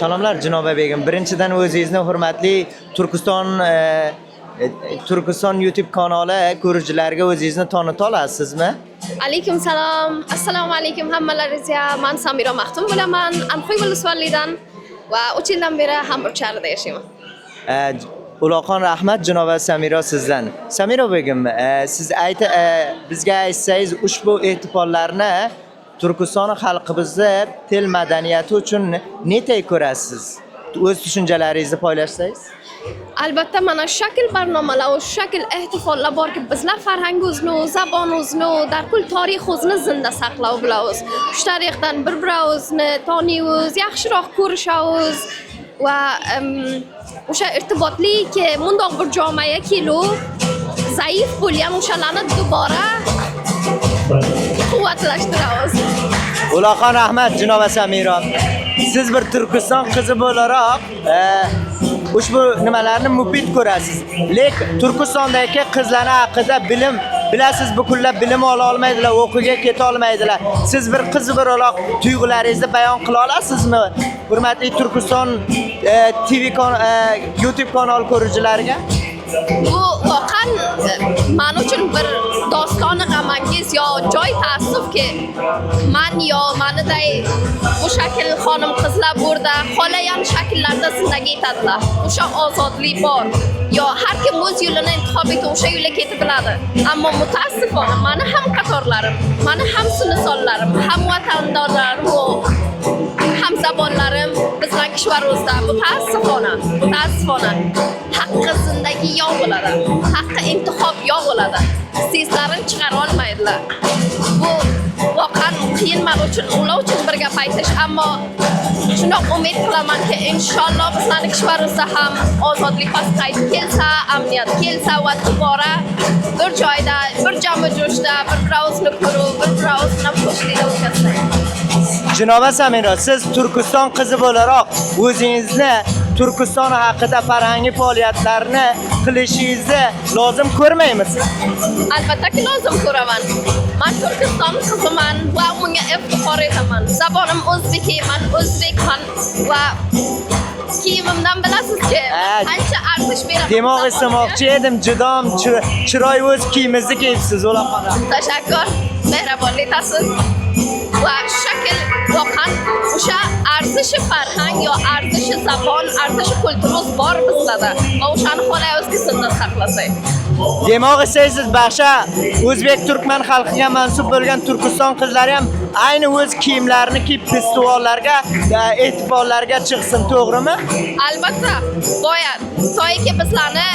Salomlar Janoba begim. Birinchidan o'zingizni hurmatli Turkiston YouTube kanali ko'ruvchilariga o'zingizni tanita olasizmi? Alaykum salom. Assalomu alaykum hammalaringizga. Men Samira Maxtum bo'laman. Anxoy Bulusvallidan va 3 yildan beri Hamburgsharda yashayman. Uloqon rahmat Janoba Samira sizdan. Samira begim, siz bizga aytsangiz ushbu e'tiborlarni Turkiston xalqimizni til madaniyati uchun netay ko'rasiz? O'z tushunchalaringizni paylaşsangiz? Albatta mana shakl barnomalar va shakl ehtifollar borki bizlar farhangimizni, zabonimizni, darkul tariximizni zinda saqlab bilamiz. Shu tariqdan bir-birimizni taniymiz, yaxshiroq ko'rishamiz va o'sha irtibotli mundoq bir jamoaga kelib, zaif bo'lgan o'shalarni dubora quvvatlashtiramiz. Uloqon rahmat Janoba Samira. Siz bir Turkiston qizi bo'laroq ushbu nimalarni mufid ko'rasiz. Lekin Turkistondagi qizlarning haqida bilasiz, bu kunlar bilim ola olmaydilar, o'qiga keta olmaydilar. Siz bir qiz bo'laroq tuyg'ularingizni bayon qila olasizmi? Hurmatli Turkiston YouTube kanal ko'ruvchilariga. Bu voqean men uchun bir dostoni g'amangiz yo joy ta'ssufki men yo meniday bu shakl xonim qizlar burada xohlagan shakllarda zindagi etadilar. O'sha ozodlik bor. Yo har kim o'z yo'lini intihob etib o'sha yo'lga ketib biladi. Ammo mutaassifona meni ham qatorlarim, meni ham sinfdoshlarim, ham vatandorlarim ham zabonlarim bizning kishvarimizda mutaassifona haqqi zindagi yo'q bo'ladi. Haqqi intihob yo'q bo'ladi. Sizlarni chiqara olmaydilar. Bu voqean qiyin men uchun, ular uchun bir gap aytish, ammo shundoq umid qilamanki, inshaalloh bizning kishvarimizda ham ozodlik qaytib kelsa, amniyat kelsa va tubora bir joyda, bir jami jo'shda, bir-birimizni ko'rib, bir-birimizni qo'shilib o'tkazsak. Janoba Samira, siz Turkiston qizi bo'laroq o'zingizni Turkiston haqida farhangiy faoliyatlarni qilishingizni lozim ko'rmaymisiz? Albatta lozim ko'raman. Men Turkiston qiziman va bunga iftixor etaman. Zabonim o'zbekman, o'zbekman va kiyimimdan bilasizki, ancha arzish beraman. Demoq istamoqchi edim, judom chiroy o'z kiyimingizni kiyibsiz, uloqon. Tashakkur, mehribonlik qilasiz. Va shakl voqean o'sha arzishi farhang yo arzishi zabon, arzishi kulturimiz bor bizlarda. Va o'shani xohlaymiz zinda saqlasak. Demoq istaysiz, baxsha o'zbek turkman xalqiga mansub bo'lgan Turkiston qizlari ham ayni o'z kiyimlarini kiyib festivallarga, e'tiborlarga chiqsin, to'g'rimi? Albatta, boyat. To'yga bizlarni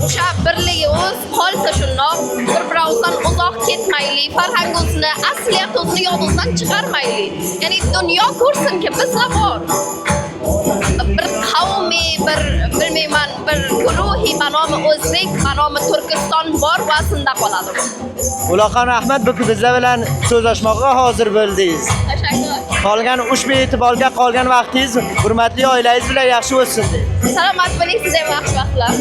o'sha birligimiz qolsa shundoq, bir-birimizdan uzoq ketmaylik, farhangimizni, asliyatimizni yodimizdan chiqarmaylik. Ya'ni dunyo ko'rsinki bizlar bor. Bir qavmi, bilmayman, bir guruhi manomi o'zbek, manomi Turkiston bor va sinda qoladi. Uloqon rahmat, bu bizlar bilan so'zlashmoqqa hozir bo'ldingiz. Tashakkur. Qolgan ushbu e'tiborga qolgan vaqtingiz hurmatli oilangiz bilan yaxshi o'tsin. Salomat bo'ling, sizga yaxshi vaqtlar.